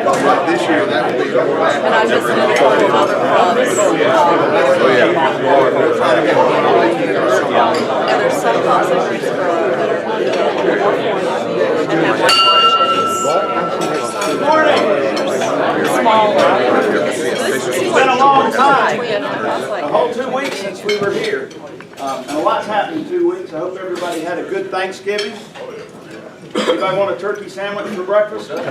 This year, that would be And I just met a couple of other clubs. Oh, yeah. We're trying to get one. And there's some clubs in Greensboro that are going to get more for you and have like lunches. Morning. Smaller. It's been a long time. A A whole 2 weeks since we were here. And a lot's happened in 2 weeks. I hope everybody had a good Thanksgiving. Anybody want a turkey sandwich for breakfast? But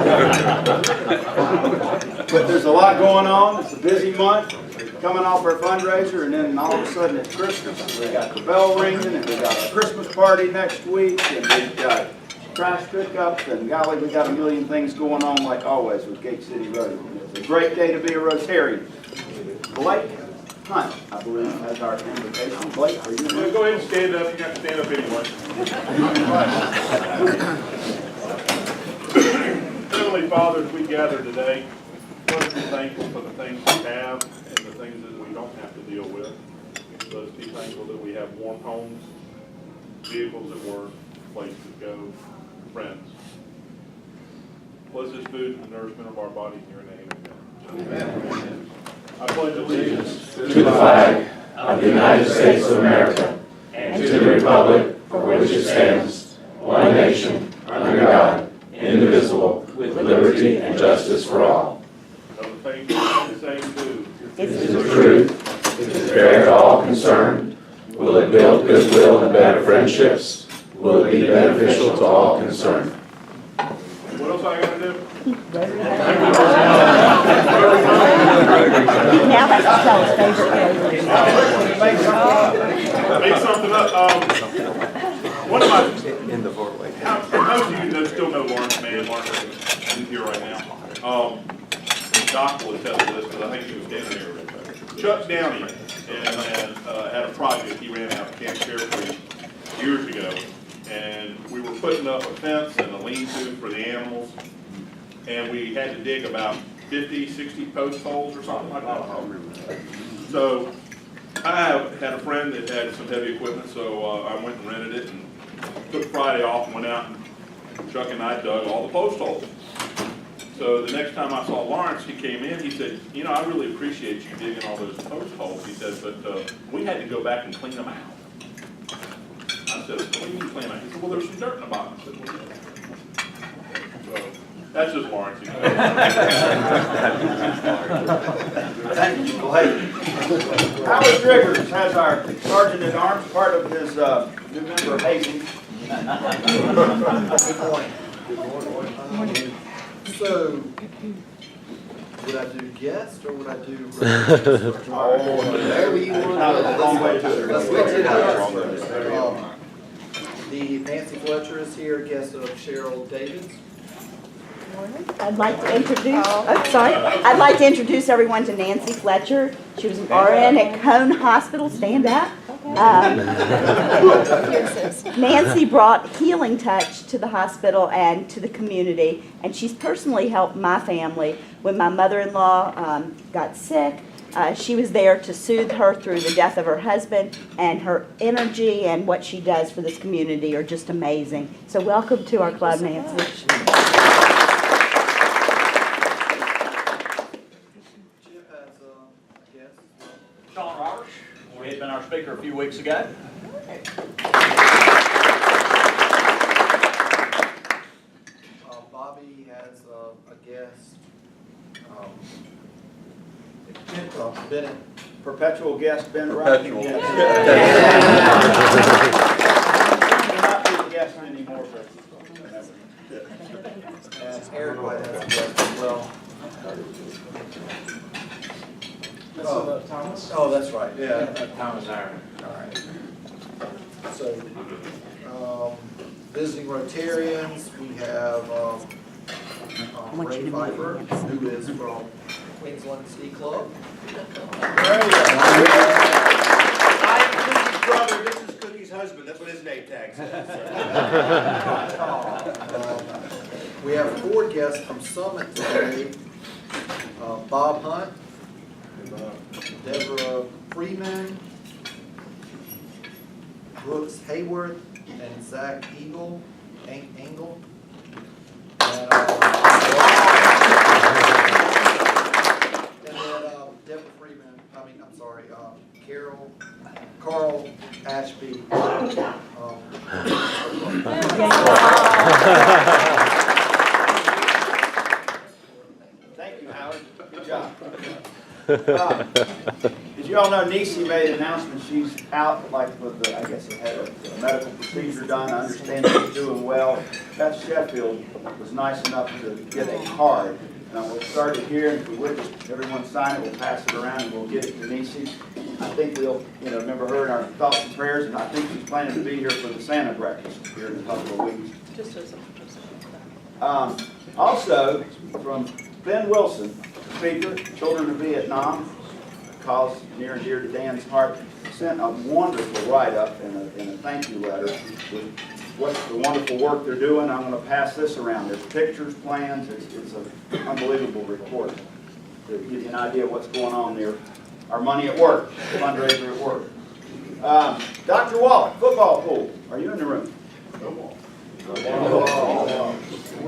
there's a lot going on. It's a busy month. Coming off our fundraiser, and then all of a sudden it's Christmas. We got the bell ringing, and we got a Christmas party next week, and we've got trash pickup, and golly, we got a million things going on like always with Gate City Rotary. It's a great day to be a Rotarian. Blake Hunt, I believe, has our invitation. Blake, are you Well, go ahead and stand up. You got to stand up anyway. Heavenly Father, as we gather today, Lord, we're thankful for the things we have and the things that we don't have to deal with. Let us be thankful that we have warm homes, vehicles at work, places to go, friends. Bless this food and the nourishment of our bodies in your name. Amen. I pledge allegiance to the flag of the United States of America and to the republic for which it stands, one nation, under God, indivisible, with liberty and justice for all. of the faith and the same too. Is it truth? Is it fair to all concerned? Will it build goodwill and better friendships? Will it be beneficial to all concerned? What else I gotta do? Now let's tell his favorite Make something up. One of my, most of you still know Lawrence Mann. Lawrence is here right now. Doc will attest to this because I think he was standing here. Chuck Downey had a project he ran out of Camp Carefree years ago, and we were putting up a fence and a lean-to for the animals, and we had to dig about 50, 60 post holes or something like that. So I had a friend that had some heavy equipment, so I went and rented it and took Friday off and went out, and Chuck and I dug all the post holes. So the next time I saw Lawrence, he came in, he said, you know, I really appreciate you digging all those post holes. He said, but we had to go back and clean them out. I said, what do you mean clean them out? He said, well, there's some dirt in the bottom. I said, well, yeah. So that's just Lawrence. You know. Thank you, Blake. Howard Rivers has our Sergeant at Arms, part of his new member hazing. Good morning. So, would I do guest or would I do? Whatever you want. Let's switch it up. The Nancy Fletcher is here, guest of Cheryl Davis. I'd like to introduce, I'd like to introduce everyone to Nancy Fletcher. She was an RN at Cone Hospital. Stand up. Nancy brought healing touch to the hospital and to the community, and she's personally helped my family when my mother-in-law got sick. She was there to soothe her through the death of her husband, and her energy and what she does for this community are just amazing. So welcome to our club, Nancy. Sean Roberts, who had been our speaker a few weeks ago. Bobby has a guest. Bennett. Perpetual guest, Ben Wright. Perpetual. Yes. Not be the guest anymore, but And Eric White has a guest as well. Thomas. Oh, that's right, yeah. Thomas Iron. All right. So, visiting Rotarians, we have Ray Pfeiffer, who is from Queensland Ski Club. I am Cookie's brother, this is Cookie's husband, that's what his name tag says. We have 4 guests from Summit today. Bob Hunt, Deborah Freeman, Brooks Hayworth, and Zach Engel. And, Ashby. Thank you, Howard. Good job. As you all know, Nisi made an announcement. She's out, like, with the, I guess, had a medical procedure done. I understand she's doing well. Beth Sheffield was nice enough to get a card. And we'll start it here, and if we would, just everyone sign it, we'll pass it around, and we'll get it to Nisi. I think we'll, remember her in our thoughts and prayers, and I think she's planning to be here for the Santa breakfast here in a couple of weeks. Also, from Ben Wilson, speaker, Children of Vietnam, a cause near and dear to Dan's heart, sent a wonderful write-up and a thank you letter with what's the wonderful work they're doing. I'm going to pass this around. There's pictures, plans. It's an unbelievable report to give you an idea of what's going on there. Our money at work, fundraiser at work. Dr. Wallach, football pool. Are you in the room?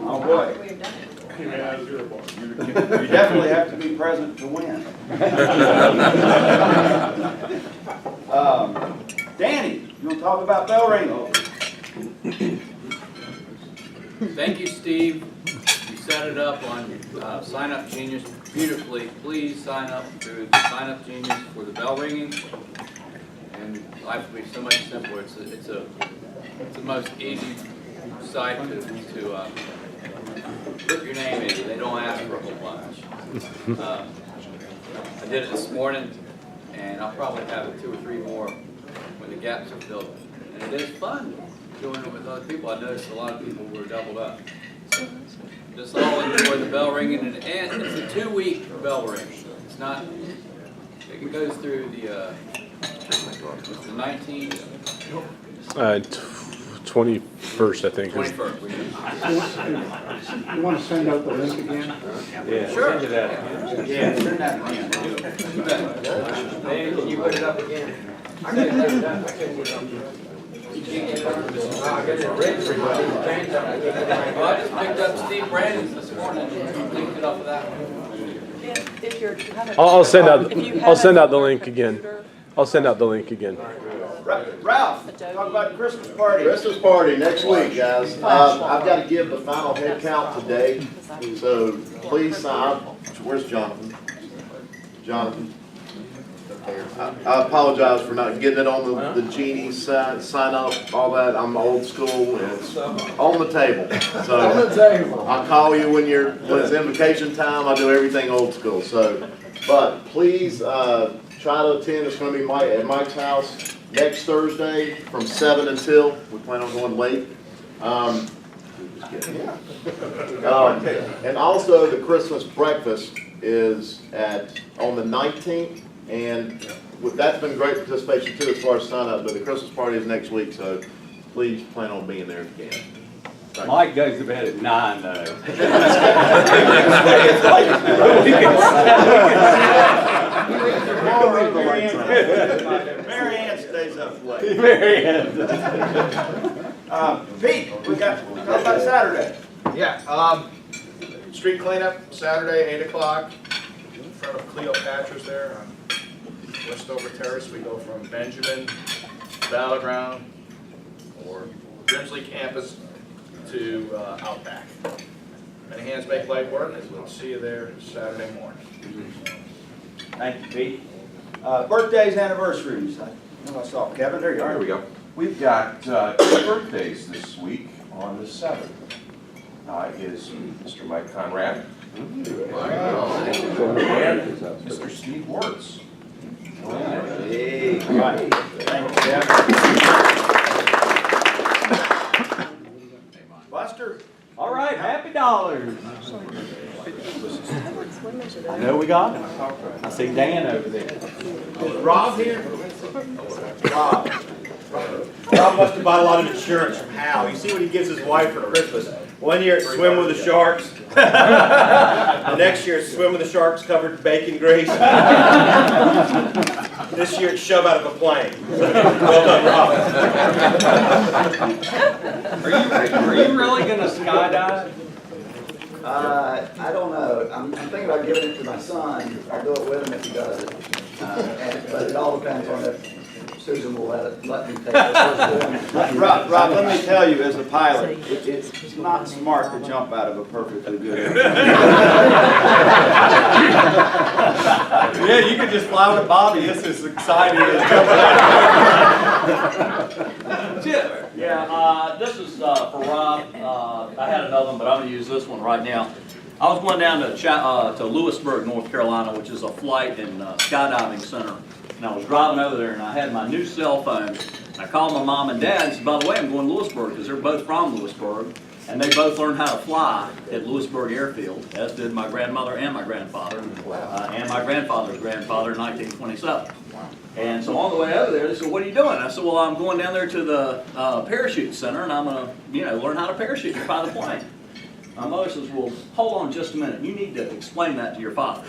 Oh boy. You definitely have to be present to win. Danny, you want to talk about bell ringing? Thank you, Steve. You set it up on Sign Up Genius beautifully. Please sign up through Sign Up Genius for the bell ringing, and life will be so much simpler. It's the most easy site to put your name in. They don't ask for a whole bunch. I did it this morning, and I'll probably have 2 or 3 more when the gaps are filled. And it is fun doing it with other people. I noticed a lot of people were doubled up. So just all enjoy the bell ringing, and it's a 2-week bell ring. It's not. It goes through the 19th. 21st, I think. 21st. You want to send out the link again? Yeah, Sure. send it out. Yeah, send that again. Hey, can you put it up again? I couldn't get it done. I couldn't get it done. Well, I just picked up Steve Brandon's this morning and linked it off of that one. If you're, I'll send out. I'll send out the link again. I'll send out the link again. Ralph, talk about the Christmas party. Christmas party next week, guys. I've got to give the final head count today, so please sign. Where's Jonathan? Jonathan. I apologize for not getting it on the Genie sign up, all that. I'm old school. It's on the table. So I'll call you when it's invocation time. I do everything old school. So, but please try to attend. It's going to be at Mike's house next Thursday from 7 until. We plan on going late. And also the Christmas breakfast is on the 19th. And that's been great participation too as far as sign up, but the Christmas party is next week, so please plan on being there if you can. Thanks. Mike goes to bed at 9 though. Mary Ann stays up late. Mary Ann. Pete, we got talk about Saturday. Yeah, street cleanup, Saturday, 8 o'clock, in front of Cleopatra's there on Westover Terrace. We go from Benjamin, Battleground, or Grimsley campus to Outback. Many hands make light work, and we'll see you there Saturday morning. Thank you, Pete. Birthdays, anniversaries. I saw Kevin. There you are. There we go. We've got 2 birthdays this week on the 7th. Is Mr. Mike Conrad and Mr. Steve Wertz. Hey, right. Thank you, Kevin. Buster. All right, happy dollars. I know we got him. I see Dan over there. Is Rob here? Rob. Rob must have bought a lot of insurance from Hal. You see what he gives his wife for Christmas? One year it's swim with the sharks. The next year it's swim with the sharks covered in bacon grease. This year it's shove out of a plane. Well done, Rob. Are you really going to skydive? I don't know. I'm thinking about giving it to my son. I'll do it with him if he does it. But it all depends on if Susan will let me take the first one. Rob, let me tell you, as a pilot, it's not smart to jump out of a perfectly good airplane. Yeah, you could just fly with Bobby. It's as exciting as jumping out. Jim. Yeah, this is for Rob. I had another one, but I'm going to use this one right now. I was going down to Lewisburg, North Carolina, which is a flight and skydiving center. And I was driving over there, and I had my new cell phone. And I called my mom and dad and said, by the way, I'm going to Lewisburg, because they're both from Lewisburg. And they both learned how to fly at Lewisburg Airfield, as did my grandmother and my grandfather, and my grandfather's grandfather in 1927. And so on the way over there, they said, what are you doing? I said, well, I'm going down there to the parachute center, and I'm going to, learn how to parachute and fly the plane. My mother says, well, hold on just a minute. You need to explain that to your father.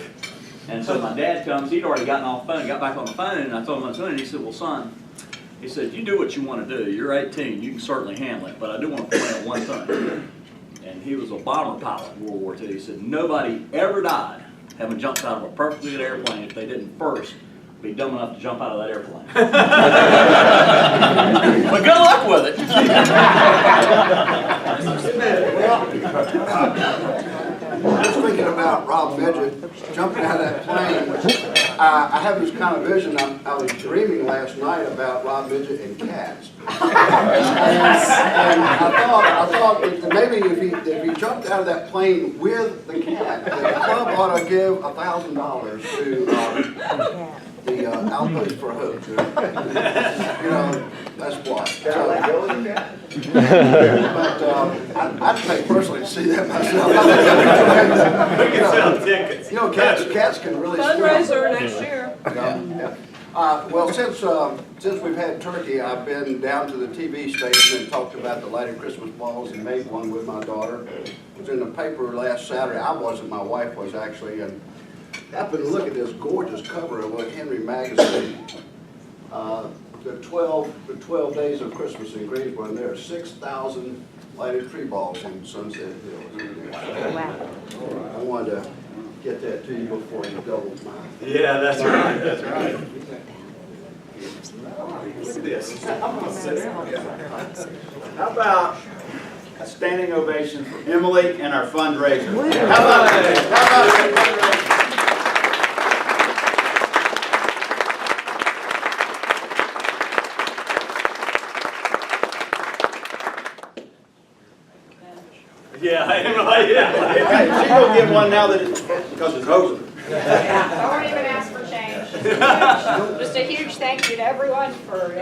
And so my dad comes. He'd already gotten off the phone, got back on the phone, and I told him I was doing it. He said, well, son, he said, you do what you want to do. You're 18. You can certainly handle it, but I do want to point out one thing. And he was a bomber pilot in World War II. He said, nobody ever died having jumped out of a perfectly good airplane if they didn't first be dumb enough to jump out of that airplane. But good luck with it. Just thinking about Rob Midget jumping out of that plane, I have this kind of vision. I was dreaming last night about Rob Midget and cats. And I thought that maybe if he jumped out of that plane with the cat, the club ought to give $1,000 to the Outpost for Hope. That's what. But I'd pay personally to see that myself. Cats can really Fundraiser next year. Well, since we've had turkey, I've been down to the TV station and talked about the lighted Christmas balls and made one with my daughter. It was in the paper last Saturday. I wasn't, my wife was actually, and happened to look at this gorgeous cover of what Henry magazine. The 12 days of Christmas in Greensboro, and there are 6,000 lighted tree balls in Sunset Hills. Wow. I wanted to get that to you before you doubled mine. Yeah, that's right. That's right. Look at this. How about a standing ovation for Emily and our fundraiser? How about that? Yeah, hey, she will get one now that it's, because it's over. I won't even ask for change. Just a huge thank you to everyone for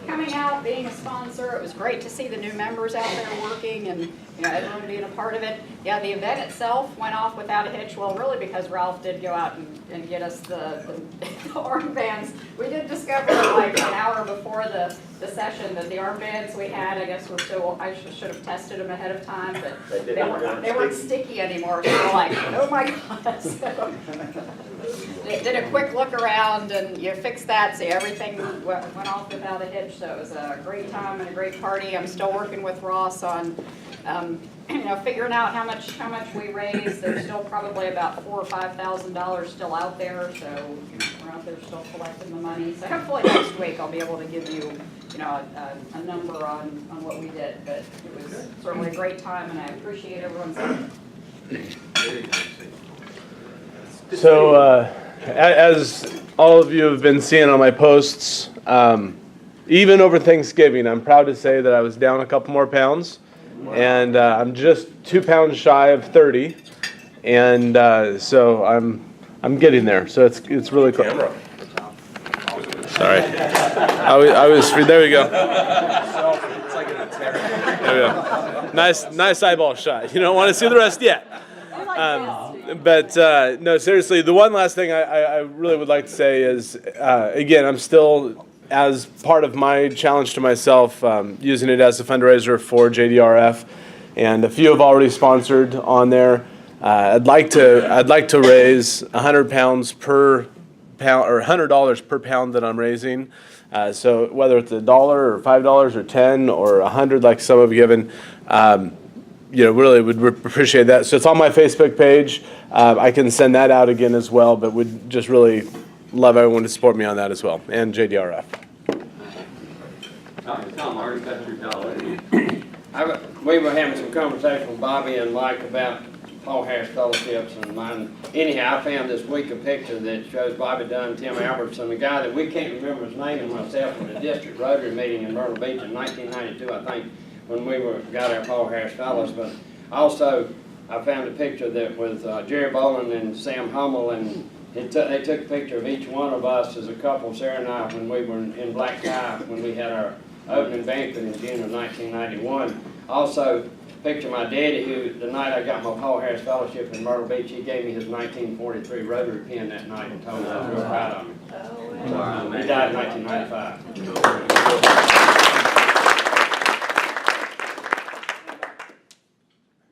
coming out, being a sponsor. It was great to see the new members out there working and everyone being a part of it. Yeah, the event itself went off without a hitch. Well, really because Ralph did go out and get us the armbands. We did discover like an hour before the session that the armbands we had, I guess, were still, I should have tested them ahead of time, but they weren't sticky anymore. So we're like, oh my God. So, did a quick look around and you fixed that, so everything went off without a hitch. So it was a great time and a great party. I'm still working with Ross on figuring out how much we raised. There's still probably about $4,000 or $5,000 still out there, so we're out there still collecting the money. So hopefully next week I'll be able to give you, a number on what we did. But it was certainly a great time, and I appreciate everyone's help. So, as all of you have been seeing on my posts, even over Thanksgiving, I'm proud to say that I was down a couple more pounds, and I'm just 2 pounds shy of 30, and so I'm getting there. So it's really cool. Sorry, I was there. We go. There we go. Nice eyeball shot. You don't want to see the rest yet. But no, seriously, the one last thing I really would like to say is, again, I'm still, as part of my challenge to myself, using it as a fundraiser for JDRF, and a few have already sponsored on there. I'd like to raise 100 pounds per pound, or $100 per pound that I'm raising. So whether it's $1 or $5 or 10 or 100, like some have given. Really would appreciate that. So it's on my Facebook page. I can send that out again as well, but would just really love everyone to support me on that as well, and JDRF. Tom, I already got your dollar. We were having some conversation with Bobby and Mike about Paul Harris fellowships and mine. Anyhow, I found this week a picture that shows Bobby Dunn, Tim Albertson, the guy that we can't remember his name, and myself at the district Rotary meeting in Myrtle Beach in 1992, I think, when we got our Paul Harris fellows. But also, I found a picture that with Jerry Boland and Sam Hummel, and they took a picture of each one of us as a couple, Sarah and I, when we were in black tie, when we had our opening banquet in June of 1991. Also, picture my daddy, who the night I got my Paul Harris Fellowship in Myrtle Beach, he gave me his 1943 Rotary pin that night and told me I was real proud of him. He died in 1995. You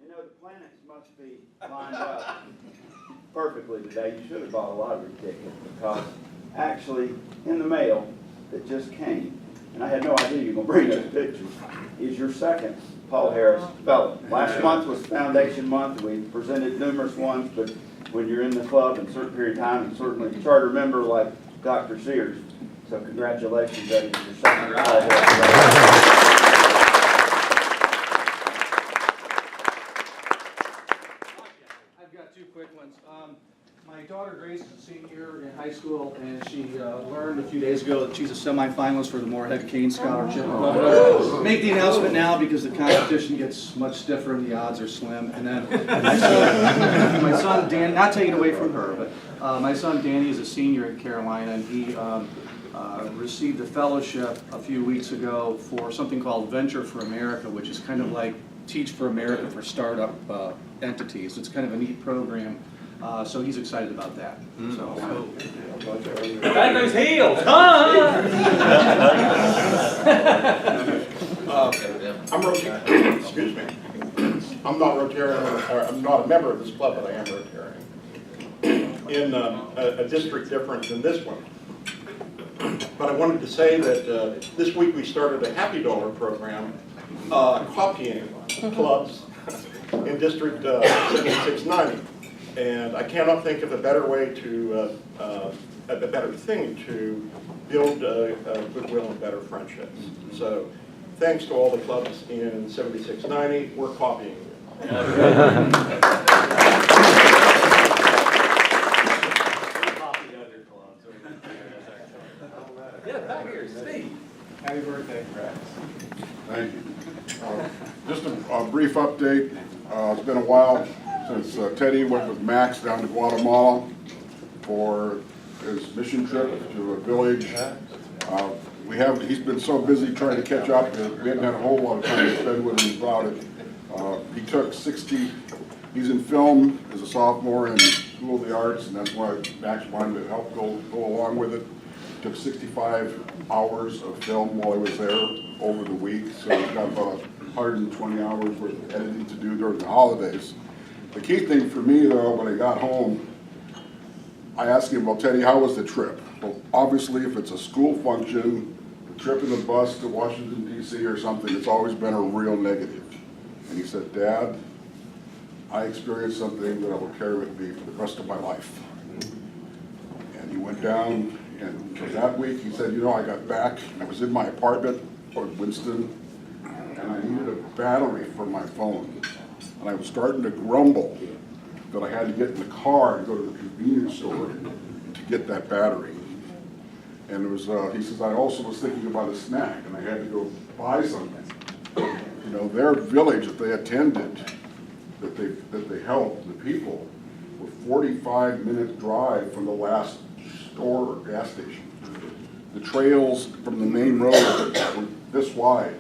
know, the planets must be lined up perfectly today. You should have bought a lottery ticket, because actually in the mail that just came, and I had no idea you were going to bring those pictures, is your second Paul Harris Fellow. Last month was Foundation Month. We presented numerous ones, but when you're in the club in a certain period of time, and certainly a charter member like Dr. Sears, so congratulations, Eddie, your second Paul Harris Fellow. I've got two quick ones. My daughter Grace is a senior in high school, and she learned a few days ago that she's a semifinalist for the Moorhead Kane Scholarship. Make the announcement now because the competition gets much stiffer and the odds are slim. And then my son Dan, not taking away from her, but my son Danny is a senior at Carolina, and he received a fellowship a few weeks ago for something called Venture for America, which is kind of like Teach for America for startup entities. It's kind of a neat program. So he's excited about that. So. Back those heels, huh? I'm Rotarian. Excuse me. I'm not Rotarian, or I'm not a member of this club, but I am Rotarian. In a district different than this one. But I wanted to say that this week we started a Happy Dollar program, copying clubs in District 7690. And I cannot think of a better way to, a better thing to build goodwill and better friendships. So thanks to all the clubs in 7690, we're copying you. Yeah, back here, Steve. Happy birthday. Thank you. Just a brief update. It's been a while since Teddy went with Max down to Guatemala for his mission trip to a village. He's been so busy trying to catch up that we haven't had a whole lot of time to spend with him about it. He took 60, he's in film as a sophomore in School of the Arts, and that's why Max wanted to help go along with it. Took 65 hours of film while he was there over the week, so he's got about 120 hours worth of editing to do during the holidays. The key thing for me, though, when I got home, I asked him, well, Teddy, how was the trip? Well, obviously, if it's a school function, a trip in the bus to Washington, D.C. or something, it's always been a real negative. And he said, Dad, I experienced something that I will carry with me for the rest of my life. And he went down, and for that week, he said, you know, I got back, I was in my apartment in Winston, and I needed a battery for my phone. And I was starting to grumble that I had to get in the car and go to the convenience store to get that battery. And it was, he says, I also was thinking about a snack, and I had to go buy something. You know, their village that they attended, that they helped, the people, were 45-minute drive from the last store or gas station. The trails from the main road were this wide,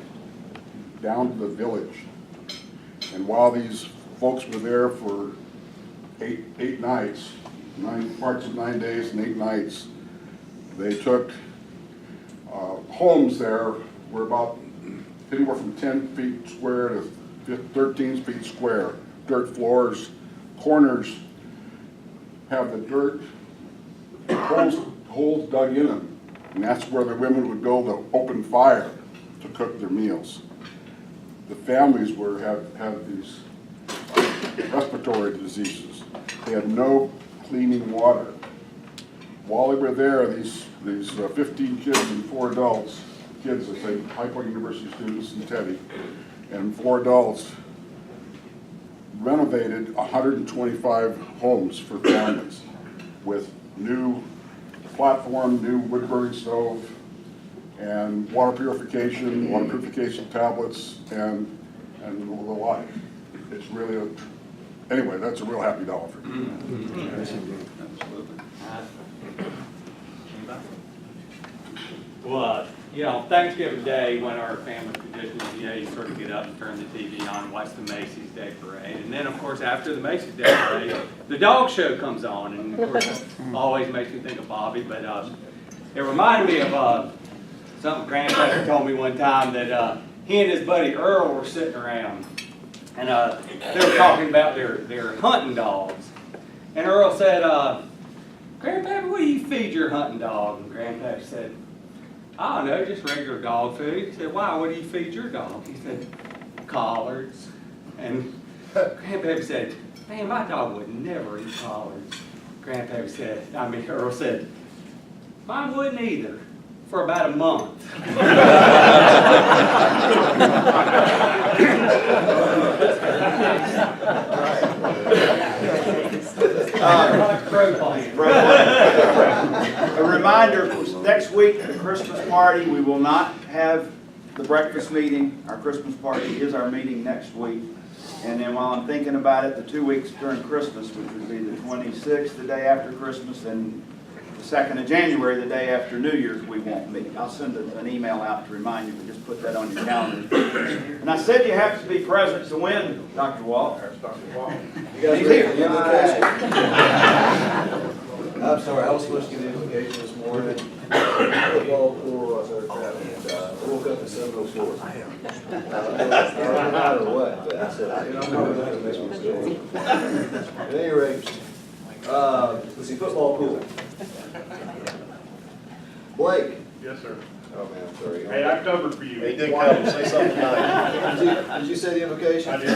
down to the village. And while these folks were there for eight nights, 9 parts of 9 days and 8 nights, they took homes there were about anywhere from 10 feet square to 13 feet square, dirt floors, corners have the dirt holes dug in them, and that's where the women would go to open fire to cook their meals. The families had these respiratory diseases. They had no cleaning water. While they were there, these 15 kids and 4 adults kids, I say, High Point University students and Teddy, and 4 adults, renovated 125 homes for families with new platform, new wood-burning stove, and water purification tablets, and the like. It's really anyway, that's a real happy dollar for me. Well, you know, Thanksgiving Day, when our family tradition is, you sort of get up and turn the TV on and watch the Macy's Day Parade. And then, of course, after the Macy's Day Parade, the dog show comes on. And, of course, always makes me think of Bobby. But it reminded me of something Grandpa told me one time, that he and his buddy Earl were sitting around. And they were talking about their hunting dogs. And Earl said, Grandpa, what do you feed your hunting dog? And Grandpa said, I don't know, just regular dog food. He said, why? What do you feed your dog? He said, collards. And Grandpa said, man, my dog would never eat collards. Grandpa said, Earl said, mine wouldn't either, for about a month. A reminder, next week, the Christmas party, we will not have the breakfast meeting. Our Christmas party is our meeting next week. And then while I'm thinking about it, the 2 weeks during Christmas, which would be the 26th, the day after Christmas, and the 2nd of January, the day after New Year's, we won't meet. I'll send an email out to remind you, but just put that on your calendar. And I said you have to be present to win, Dr. Walt. You guys He's ready here. for the invocation? I'm sorry, I was supposed to give the invocation this morning. Football pool, I started traveling, and I woke up in 7:04. I don't know how or what, but I said, I'm not going to make a mistake. At any rate, let's see, football pool. Blake. Yes, sir. Oh, man, I'm sorry. Hey, I covered for you. He did come, say something nice. Did you say the invocation? I did.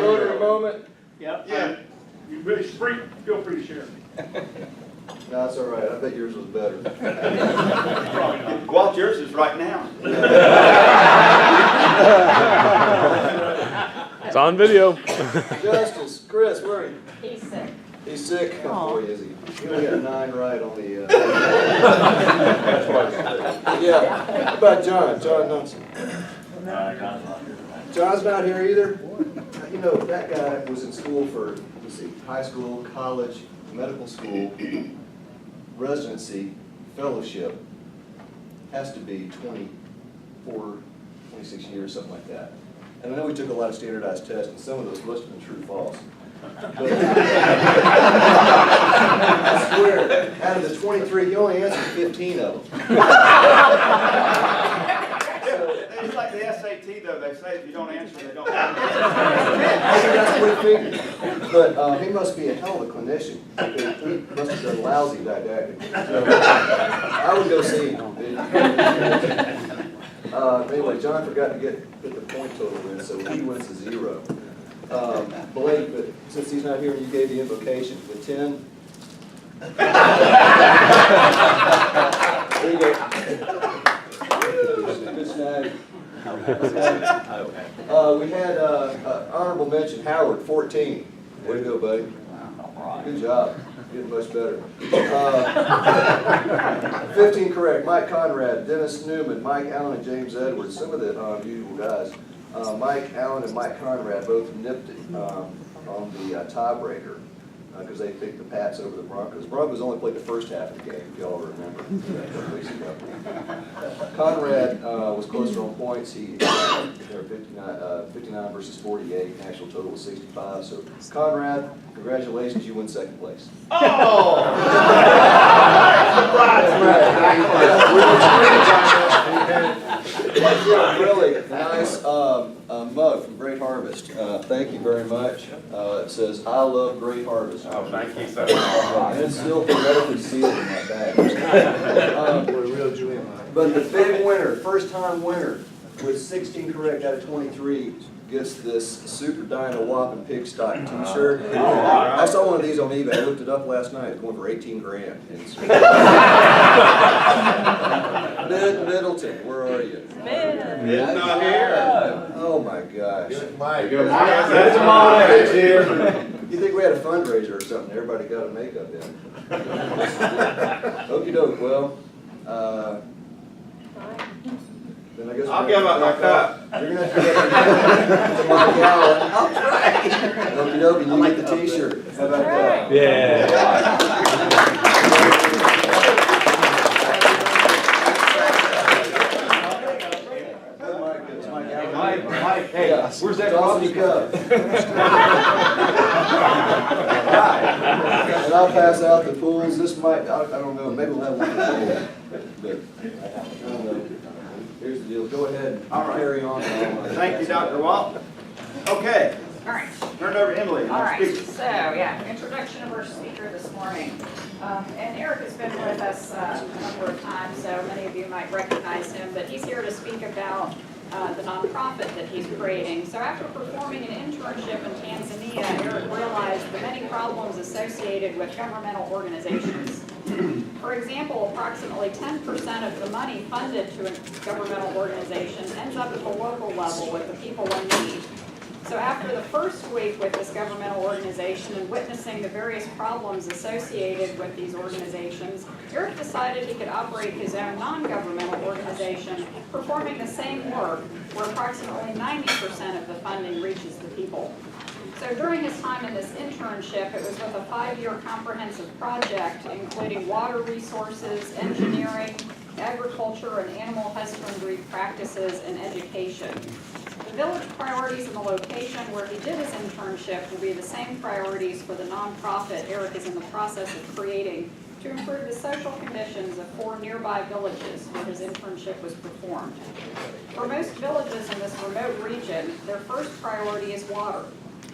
Rotary moment? Yep. Yeah. You really feel free to share. No, that's all right. I bet yours was better. Probably not. Walt, yours is right now. It's on video. Justice, Chris, where are you? He's sick. He's sick? Oh, boy, is he. He only got 9 right on the, yeah. How about John? John Nelson. John's not here either? You know, that guy was in school for, let's see, high school, college, medical school, residency, fellowship. Has to be 24, 26 years, something like that. And I know we took a lot of standardized tests, and some of those must have been true false. But I swear, out of the 23, he only answered 15 of them. It's like the SAT, though. They say if you don't answer, they don't answer. Maybe that's what he figured. But he must be a hell of a clinician. He must have done lousy didactic. So, I would go see him. Anyway, John forgot to put the point total in, so he wins a 0. Blake, but since he's not here and you gave the invocation, the 10. There you go. Good snag. We had honorable mention, Howard, 14. Way to go, buddy. Good job. Getting much better. 15 correct. Mike Conrad, Dennis Newman, Mike Allen, and James Edwards. Some of the unusual guys. Mike Allen and Mike Conrad both nipped it on the tiebreaker because they picked the Pats over the Broncos. Broncos only played the first half of the game, if y'all remember. Conrad was closer on points. He had 59 versus 48. National total was 65. So Conrad, congratulations, you win second place. Oh! Really nice mug from Great Harvest. Thank you very much. It says, I love Great Harvest. Oh, thank you so much. And it's still hermetically sealed in that bag. But the big winner, first time winner, with 16 correct out of 23, gets this Super Dyna Whopping Pig Stock t-shirt. I saw one of these on eBay. I looked it up last night. It's going for 18 grand. Middleton, where are you? It's not here. Oh my gosh. Mike. Good Mike. That's them all next year. You think we had a fundraiser or something? Everybody got a makeup in. Okey doke. Well, then I guess I'll give up my cup. You're gonna have to get to my gallon. I'll try. Okey doke, and you get the t-shirt. How about that? Yeah. Mike, hey, where's that coffee cup? And I'll pass out the pools. This might, I don't know, maybe we'll have one. But, I don't know. Here's the deal. Go ahead and carry on. Thank you, Dr. Walt. Okay. All right. Turn it over to Emily. All right, so yeah, introduction of our speaker this morning. And Eric has been with us a number of times, so many of you might recognize him, but he's here to speak about the nonprofit that he's creating. So after performing an internship in Tanzania, Eric realized the many problems associated with governmental organizations. For example, approximately 10% of the money funded to a governmental organization ends up at the local level with the people in need. So after the first week with this governmental organization and witnessing the various problems associated with these organizations, Eric decided he could operate his own non-governmental organization, performing the same work where approximately 90% of the funding reaches the people. So during his time in this internship, it was with a 5-year comprehensive project including water resources, engineering, agriculture and animal husbandry practices, and education. The village priorities and the location where he did his internship will be the same priorities for the nonprofit Eric is in the process of creating to improve the social conditions of 4 nearby villages where his internship was performed. For most villages in this remote region, their first priority is water,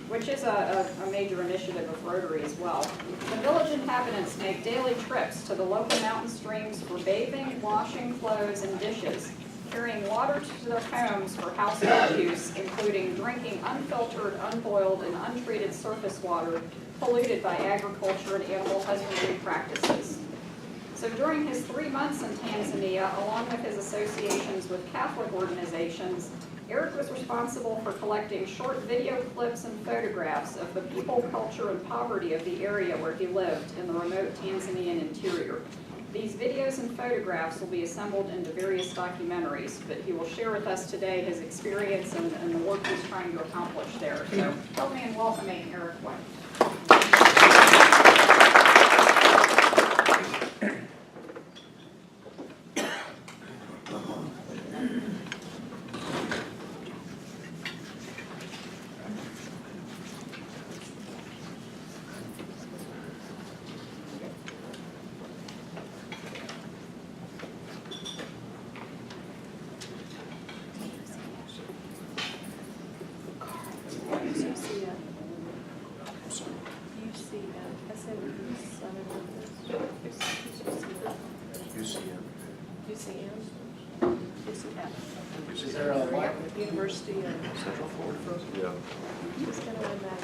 which is a major initiative of Rotary as well. The village inhabitants make daily trips to the local mountain streams for bathing, washing clothes, and dishes, carrying water to their homes for household use, including drinking unfiltered, unboiled, and untreated surface water polluted by agriculture and animal husbandry practices. So during his 3 months in Tanzania, along with his associations with Catholic organizations, Eric was responsible for collecting short video clips and photographs of the people, culture, and poverty of the area where he lived in the remote Tanzanian interior. These videos and photographs will be assembled into various documentaries, but he will share with us today his experience and the work he's trying to accomplish there. So help me in welcoming Eric White. University of Central Florida. Yeah. Who's going to win that?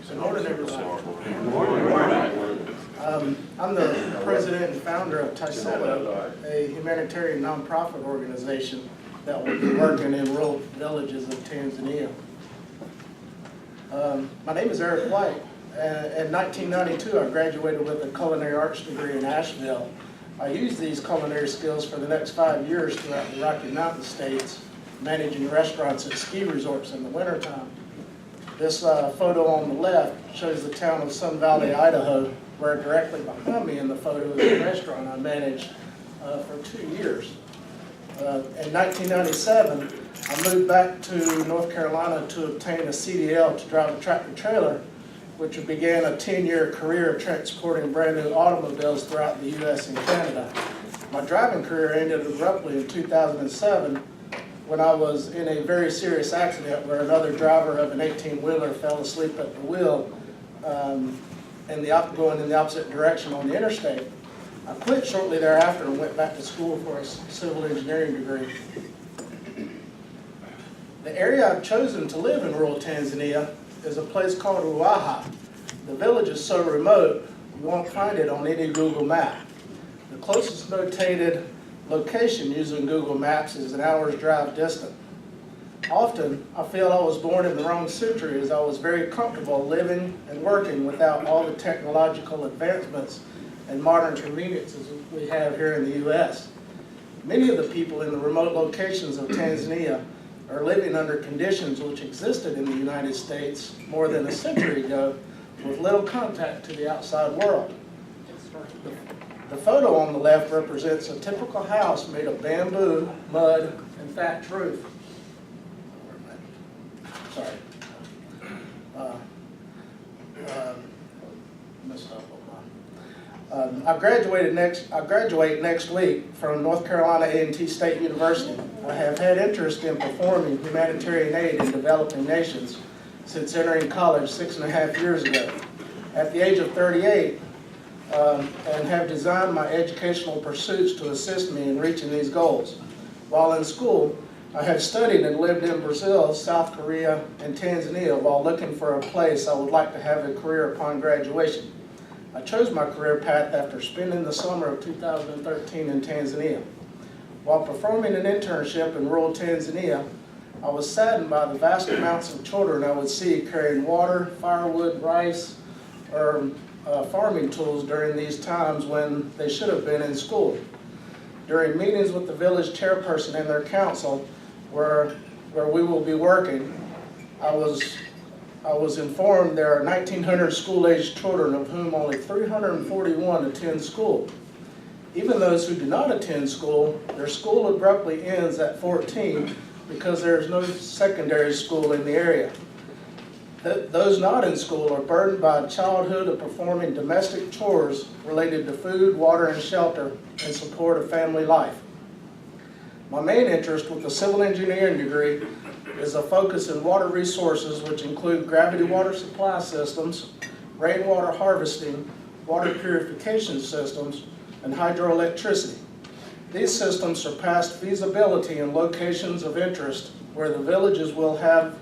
Good morning, everybody. I'm the president and founder of Taisolo, a humanitarian nonprofit organization that will be working in rural villages of Tanzania. My name is Eric White. In 1992, I graduated with a culinary arts degree in Asheville. I used these culinary skills for the next 5 years throughout the Rocky Mountain states, managing restaurants at ski resorts in the wintertime. This photo on the left shows the town of Sun Valley, Idaho, where directly behind me in the photo is a restaurant I managed for 2 years. In 1997, I moved back to North Carolina to obtain a CDL to drive a tractor trailer, which began a 10-year career of transporting brand new automobiles throughout the U.S. and Canada. My driving career ended abruptly in 2007 when I was in a very serious accident where another driver of an 18-wheeler fell asleep at the wheel going in the opposite direction on the interstate. I quit shortly thereafter and went back to school for a civil engineering degree. The area I've chosen to live in rural Tanzania is a place called Ruaha. The village is so remote, you won't find it on any Google map. The closest notated location using Google Maps is an hour's drive distant. Often, I feel I was born in the wrong century as I was very comfortable living and working without all the technological advancements and modern conveniences we have here in the U.S. Many of the people in the remote locations of Tanzania are living under conditions which existed in the United States more than a century ago with little contact to the outside world. The photo on the left represents a typical house made of bamboo, mud, and thatch roof. Sorry. Messed up on mine. I graduate next week from North Carolina A&T State University. I have had interest in performing humanitarian aid in developing nations since entering college 6.5 years ago. At the age of 38, and have designed my educational pursuits to assist me in reaching these goals. While in school, I have studied and lived in Brazil, South Korea, and Tanzania while looking for a place I would like to have a career upon graduation. I chose my career path after spending the summer of 2013 in Tanzania. While performing an internship in rural Tanzania, I was saddened by the vast amounts of children I would see carrying water, firewood, rice, or farming tools during these times when they should have been in school. During meetings with the village chairperson and their council, where we will be working, I was informed there are 1,900 school-aged children, of whom only 341 attend school. Even those who do not attend school, their school abruptly ends at 14 because there is no secondary school in the area. Those not in school are burdened by a childhood of performing domestic chores related to food, water, and shelter in support of family life. My main interest with the civil engineering degree is a focus in water resources, which include gravity water supply systems, rainwater harvesting, water purification systems, and hydroelectricity. These systems surpassed feasibility in locations of interest where the villages will not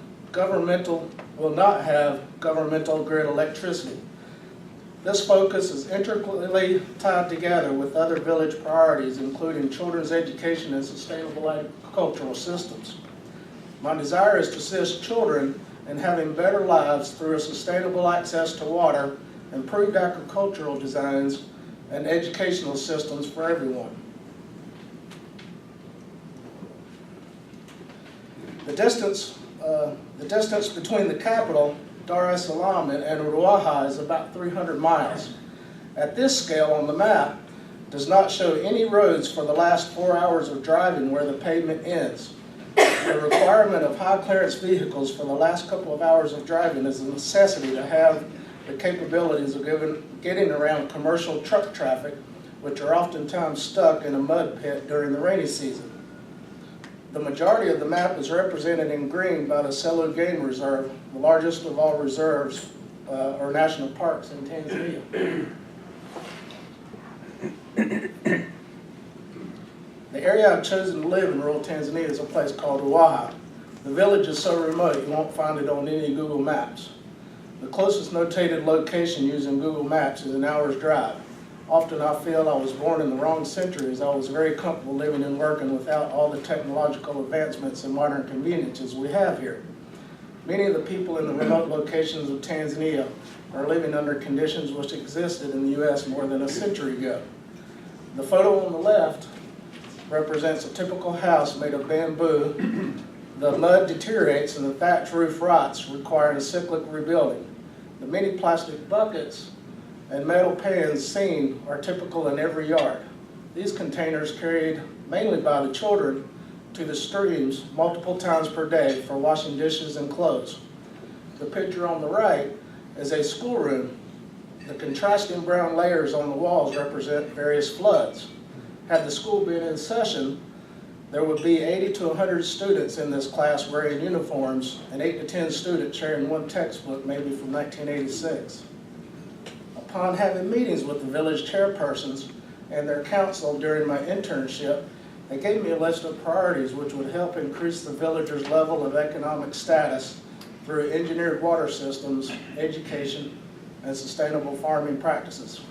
have governmental grid electricity. This focus is intricately tied together with other village priorities, including children's education and sustainable agricultural systems. My desire is to assist children in having better lives through a sustainable access to water, improved agricultural designs, and educational systems for everyone. The distance between the capital, Dar es Salaam, and Ruaha is about 300 miles. At this scale on the map, does not show any roads for the last 4 hours of driving where the pavement ends. The requirement of high clearance vehicles for the last couple of hours of driving is a necessity to have the capabilities of getting around commercial truck traffic, which are oftentimes stuck in a mud pit during the rainy season. The majority of the map is represented in green by the Selous Game Reserve, the largest of all reserves or national parks in Tanzania. The area I've chosen to live in rural Tanzania is a place called Ruaha. The village is so remote you won't find it on any Google Maps. The closest notated location using Google Maps is an hour's drive. Often I feel I was born in the wrong century as I was very comfortable living and working without all the technological advancements and modern conveniences we have here. Many of the people in the remote locations of Tanzania are living under conditions which existed in the U.S. more than a century ago. The photo on the left represents a typical house made of bamboo. The mud deteriorates and the thatch roof rots, requiring a cyclic rebuilding. The many plastic buckets and metal pans seen are typical in every yard. These containers carried mainly by the children to the streams multiple times per day for washing dishes and clothes. The picture on the right is a schoolroom. The contrasting brown layers on the walls represent various floods. Had the school been in session, there would be 80 to 100 students in this class wearing uniforms and 8 to 10 students sharing one textbook, maybe from 1986. Upon having meetings with the village chairpersons and their council during my internship, They gave me a list of priorities which would help increase the villagers' level of economic status through engineered water systems, education, and sustainable farming practices.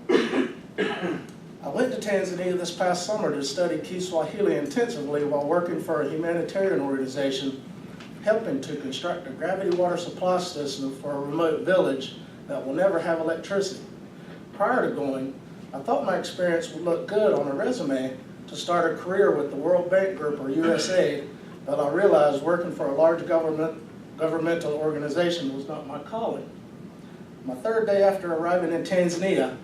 I went to Tanzania this past summer to study Kiswahili intensively while working for a humanitarian organization helping to construct a gravity water supply system for a remote village that will never have electricity. Prior to going, I thought my experience would look good on a resume to start a career with the World Bank Group or USAID, but I realized working for a large governmental organization was not my calling. My third day after arriving in Tanzania,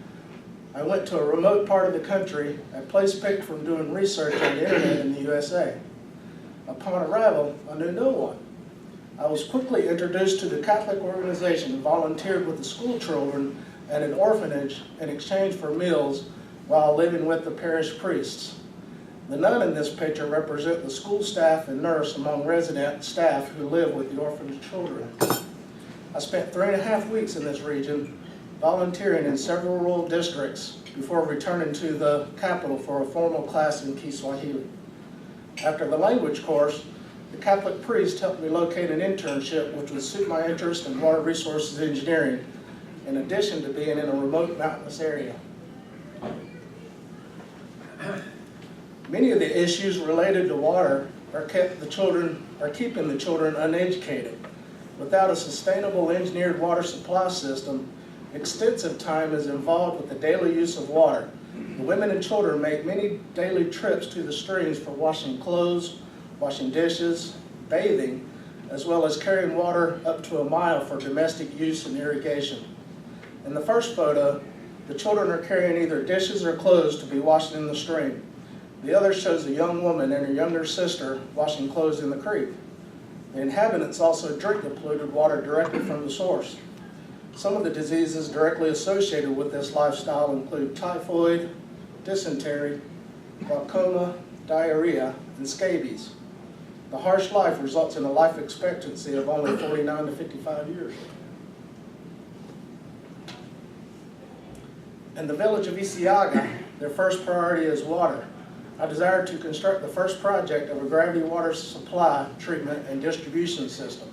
I went to a remote part of the country, a place picked from doing research on the internet in the USA. Upon arrival, I knew no one. I was quickly introduced to the Catholic organization and volunteered with the school children at an orphanage in exchange for meals while living with the parish priests. The nun in this picture represents the school staff and nurse among resident staff who live with the orphaned children. I spent 3.5 weeks in this region, volunteering in several rural districts before returning to the capital for a formal class in Kiswahili. After the language course, the Catholic priest helped me locate an internship which would suit my interest in water resources engineering, in addition to being in a remote mountainous area. Many of the issues related to water are keeping the children uneducated. Without a sustainable engineered water supply system, extensive time is involved with the daily use of water. The women and children make many daily trips to the streams for washing clothes, washing dishes, bathing, as well as carrying water up to 1 mile for domestic use and irrigation. In the first photo, the children are carrying either dishes or clothes to be washed in the stream. The other shows a young woman and her younger sister washing clothes in the creek. The inhabitants also drink the polluted water directly from the source. Some of the diseases directly associated with this lifestyle include typhoid, dysentery, glaucoma, diarrhea, and scabies. The harsh life results in a life expectancy of only 49 to 55 years. In the village of Isiaga, their first priority is water. I desired to construct the first project of a gravity water supply, treatment, and distribution system.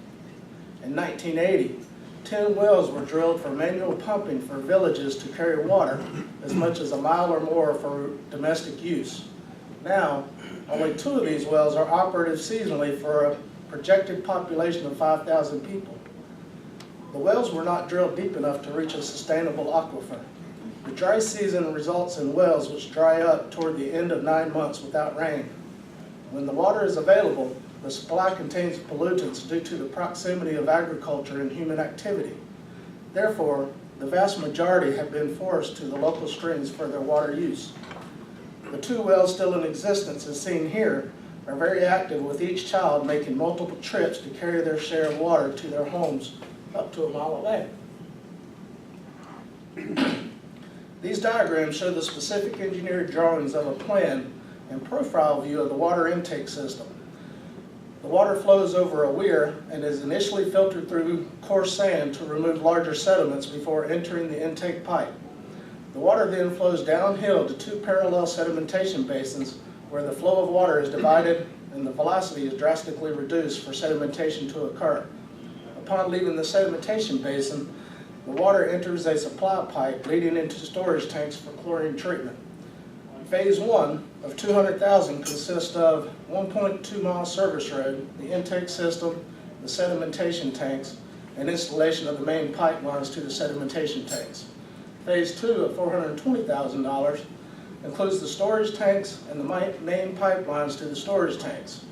In 1980, 10 wells were drilled for manual pumping for villages to carry water as much as 1 mile or more for domestic use. Now, only 2 of these wells are operative seasonally for a projected population of 5,000 people. The wells were not drilled deep enough to reach a sustainable aquifer. The dry season results in wells which dry up toward the end of 9 months without rain. When the water is available, the supply contains pollutants due to the proximity of agriculture and human activity. Therefore, the vast majority have been forced to the local streams for their water use. The 2 wells still in existence, as seen here, are very active, with each child making multiple trips to carry their share of water to their homes up to 1 mile away. These diagrams show the specific engineered drawings of a plan and profile view of the water intake system. The water flows over a weir and is initially filtered through coarse sand to remove larger sediments before entering the intake pipe. The water then flows downhill to 2 parallel sedimentation basins where the flow of water is divided and the velocity is drastically reduced for sedimentation to occur. Upon leaving the sedimentation basin, the water enters a supply pipe leading into storage tanks for chlorine treatment. Phase 1 of 200,000 consists of 1.2 mile service road, the intake system, the sedimentation tanks, and installation of the main pipelines to the sedimentation tanks. Phase 2 of $420,000 includes the storage tanks and the main pipelines to the storage tanks.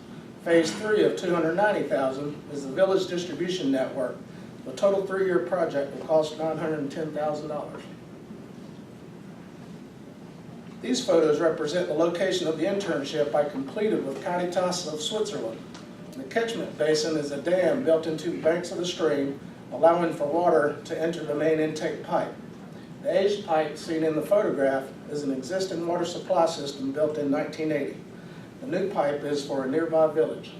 Phase 3 of $290,000 is the village distribution network. The total 3-year project will cost $910,000. These photos represent the location of the internship I completed with Caritas of Switzerland. The catchment basin is a dam built into the banks of the stream, allowing for water to enter the main intake pipe. The aged pipe seen in the photograph is an existing water supply system built in 1980. The new pipe is for a nearby village.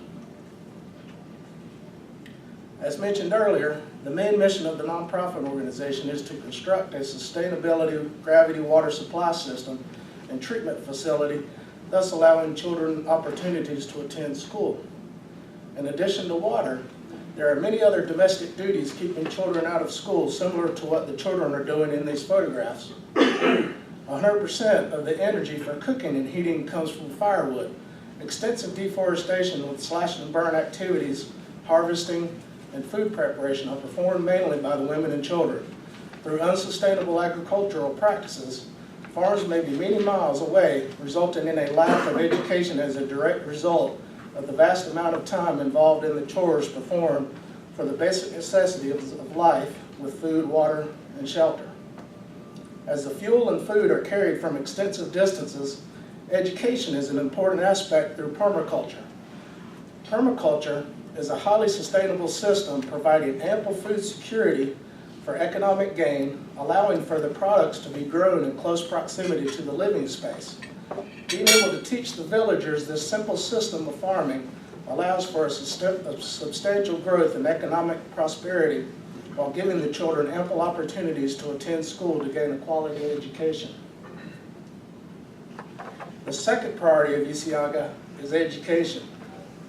As mentioned earlier, the main mission of the nonprofit organization is to construct a sustainability gravity water supply system and treatment facility, thus allowing children opportunities to attend school. In addition to water, there are many other domestic duties keeping children out of school, similar to what the children are doing in these photographs. 100% of the energy for cooking and heating comes from firewood. Extensive deforestation with slash and burn activities, harvesting, and food preparation are performed mainly by the women and children. Through unsustainable agricultural practices, farms may be many miles away, resulting in a lack of education as a direct result of the vast amount of time involved in the chores performed for the basic necessities of life with food, water, and shelter. As the fuel and food are carried from extensive distances, education is an important aspect through permaculture. Permaculture is a highly sustainable system providing ample food security for economic gain, allowing for the products to be grown in close proximity to the living space. Being able to teach the villagers this simple system of farming allows for a substantial growth in economic prosperity while giving the children ample opportunities to attend school to gain a quality education. The second priority of Isiaga is education.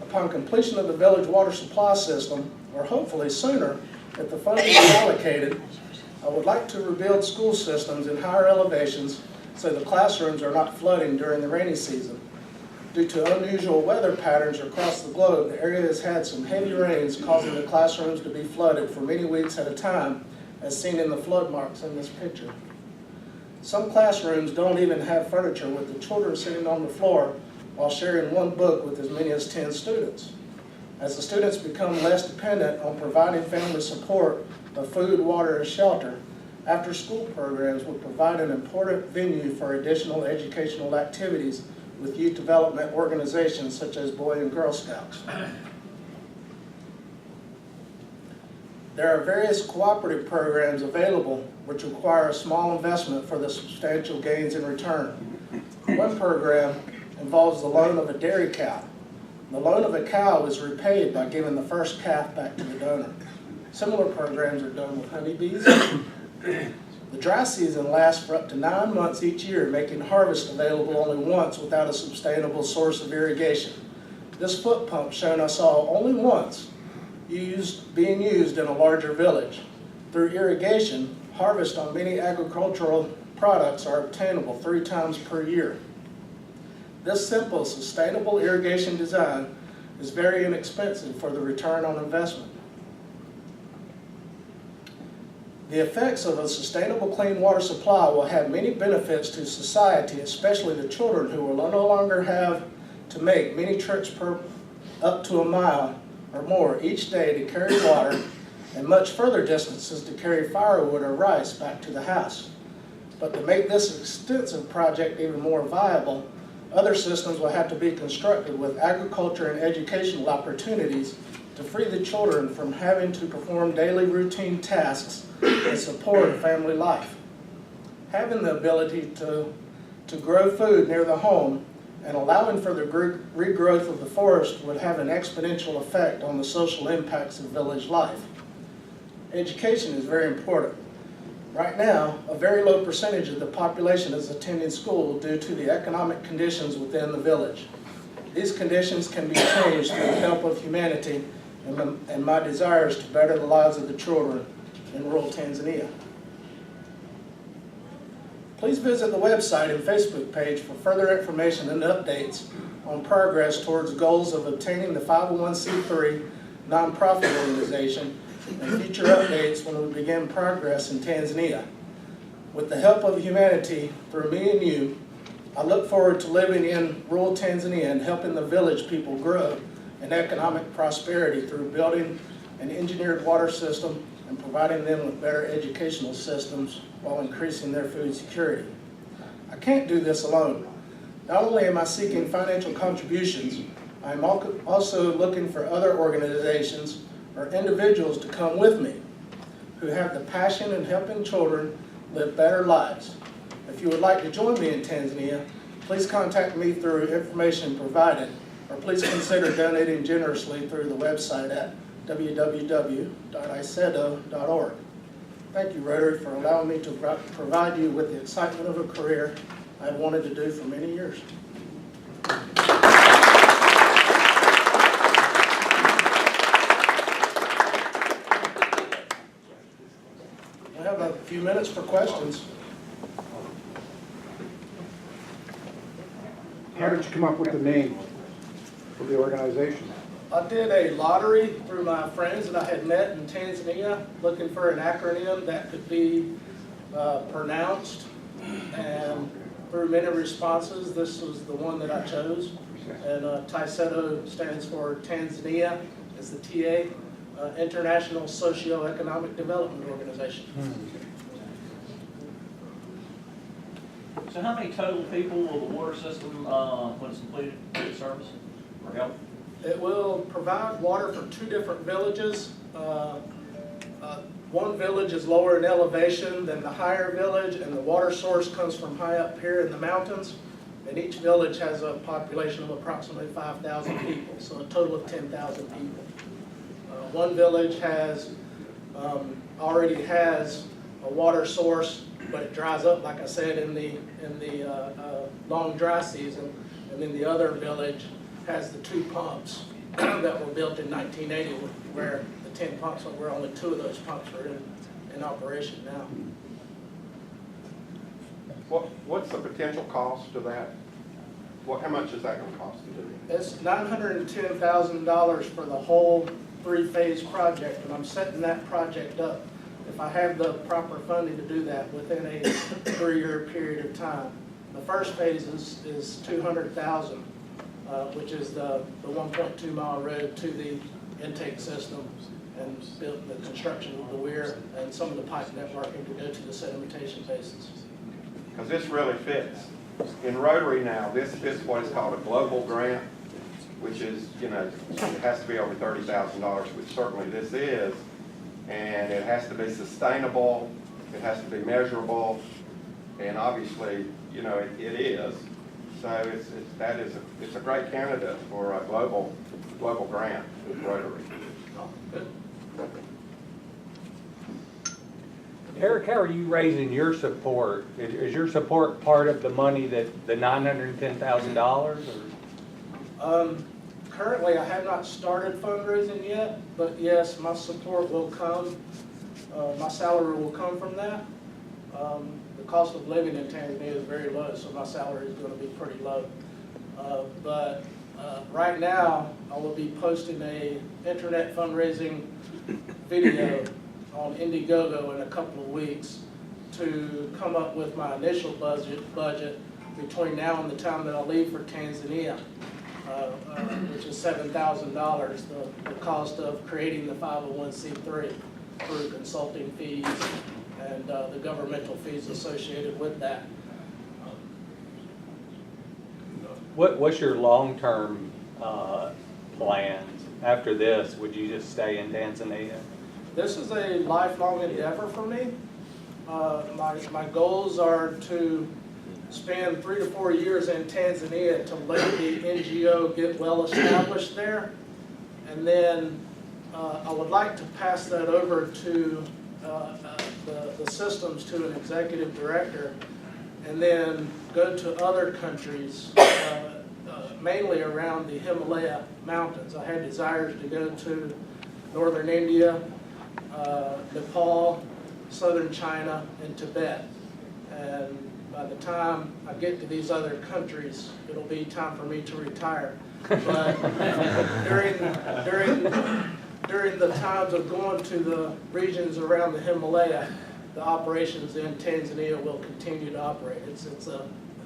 Upon completion of the village water supply system, or hopefully sooner if the funding is allocated, I would like to rebuild school systems in higher elevations so the classrooms are not flooding during the rainy season. Due to unusual weather patterns across the globe, the area has had some heavy rains causing the classrooms to be flooded for many weeks at a time, as seen in the flood marks in this picture. Some classrooms don't even have furniture, with the children sitting on the floor while sharing one book with as many as 10 students. As the students become less dependent on providing family support of food, water, and shelter, after-school programs will provide an important venue for additional educational activities with youth development organizations such as Boy and Girl Scouts. There are various cooperative programs available which require a small investment for the substantial gains in return. One program involves the loan of a dairy cow. The loan of a cow is repaid by giving the first calf back to the donor. Similar programs are done with honeybees. The dry season lasts for up to 9 months each year, making harvest available only once without a sustainable source of irrigation. This foot pump shown I saw only once being used in a larger village. Through irrigation, harvest on many agricultural products are obtainable 3 times per year. This simple, sustainable irrigation design is very inexpensive for the return on investment. The effects of a sustainable clean water supply will have many benefits to society, especially the children who will no longer have to make many trips up to a mile or more each day to carry water, and much further distances to carry firewood or rice back to the house. But to make this extensive project even more viable, other systems will have to be constructed with agriculture and educational opportunities to free the children from having to perform daily routine tasks and support a family life. Having the ability to grow food near the home and allowing for the regrowth of the forest would have an exponential effect on the social impacts of village life. Education is very important. Right now, a very low percentage of the population is attending school due to the economic conditions within the village. These conditions can be changed through the help of humanity and my desires to better the lives of the children in rural Tanzania. Please visit the website and Facebook page for further information and updates on progress towards goals of obtaining the 501c3 nonprofit organization and future updates when we begin progress in Tanzania. With the help of humanity through me and you, I look forward to living in rural Tanzania and helping the village people grow in economic prosperity through building an engineered water system and providing them with better educational systems while increasing their food security. I can't do this alone. Not only am I seeking financial contributions, I am also looking for other organizations or individuals to come with me who have the passion in helping children live better lives. If you would like to join me in Tanzania, please contact me through information provided, or please consider donating generously through the website at www.icedo.org. Thank you, Rotary, for allowing me to provide you with the excitement of a career. I've wanted to do for many years. I have a few minutes for questions. How did you come up with the name for the organization? I did a lottery through my friends that I had met in Tanzania, looking for an acronym that could be pronounced. And through many responses, this was the one that I chose. And TISETO stands for Tanzania, is the TA, International Socio-Economic Development Organization. So how many total people will the water system, when it's completed, be service or help? It will provide water for 2 different villages. One village is lower in elevation than the higher village, and the water source comes from high up here in the mountains. And each village has a population of approximately 5,000 people, so a total of 10,000 people. One village already has a water source, but it dries up, like I said, in the long dry season. And then the other village has the 2 pumps that were built in 1980, where the 10 pumps, where only 2 of those pumps are in operation now. What's the potential cost to that? How much is that going to cost to do? It's $910,000 for the whole 3-phase project, and I'm setting that project up. If I have the proper funding to do that within a 3-year period of time. The first phase is $200,000, which is the 1.2 mile road to the intake system and build the construction of the weir and some of the pipe networking to go to the sedimentation basins. Because this really fits. In Rotary now, this fits what is called a global grant, which is, it has to be over $30,000, which certainly this is. And it has to be sustainable, it has to be measurable, and obviously, it is. So it's a great candidate for a global grant with Rotary. Eric, how are you raising your support? Is your support part of the money that the $910,000? Currently, I have not started fundraising yet, but yes, my support will come. My salary will come from that. The cost of living in Tanzania is very low, so my salary is going to be pretty low. But right now, I will be posting a internet fundraising video on Indiegogo in a couple of weeks to come up with my initial budget between now and the time that I leave for Tanzania, which is $7,000, the cost of creating the 501c3 through consulting fees and the governmental fees associated with that. What's your long-term plans after this? Would you just stay in Tanzania? This is a lifelong endeavor for me. My goals are to spend 3 to 4 years in Tanzania to let the NGO get well established there. And then I would like to pass that over to the systems to an executive director, and then go to other countries, mainly around the Himalaya mountains. I had desires to go to northern India, Nepal, southern China, and Tibet. And by the time I get to these other countries, it'll be time for me to retire. But during the times of going to the regions around the Himalaya, the operations in Tanzania will continue to operate. It's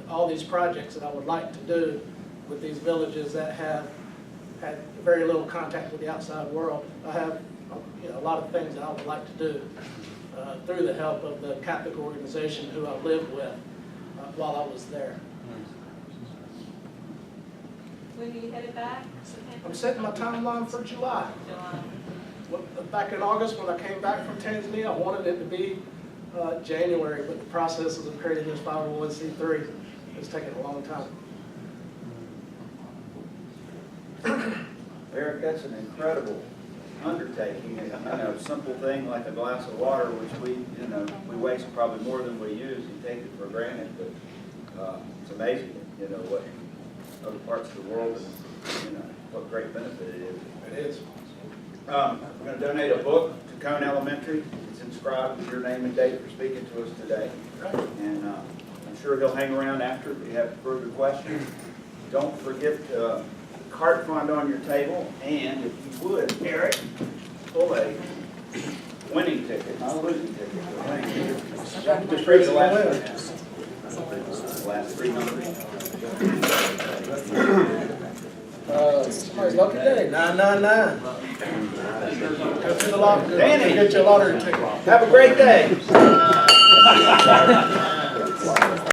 all these projects that I would like to do with these villages that have had very little contact with the outside world. I have a lot of things that I would like to do through the help of the Catholic organization who I lived with while I was there. When are you headed back? I'm setting my timeline for July. Back in August, when I came back from Tanzania, I wanted it to be January, but the process of creating this 501c3 has taken a long time. Eric, that's an incredible undertaking. A simple thing like a glass of water, which we waste probably more than we use and take it for granted, but It's amazing, you know, what other parts of the world, and, you know, what great benefit it is. It is. We're going to donate a book to Cone Elementary. It's inscribed with your name and date for speaking to us today. And I'm sure he'll hang around after if you have further questions. Don't forget the cart fund on your table, and if you would, Eric, pull a winning ticket, not a losing ticket, but a winning ticket. Just read the last three numbers. Somebody's lucky day, 999. Go to the lottery, Danny. get your lottery ticket. Have a great day.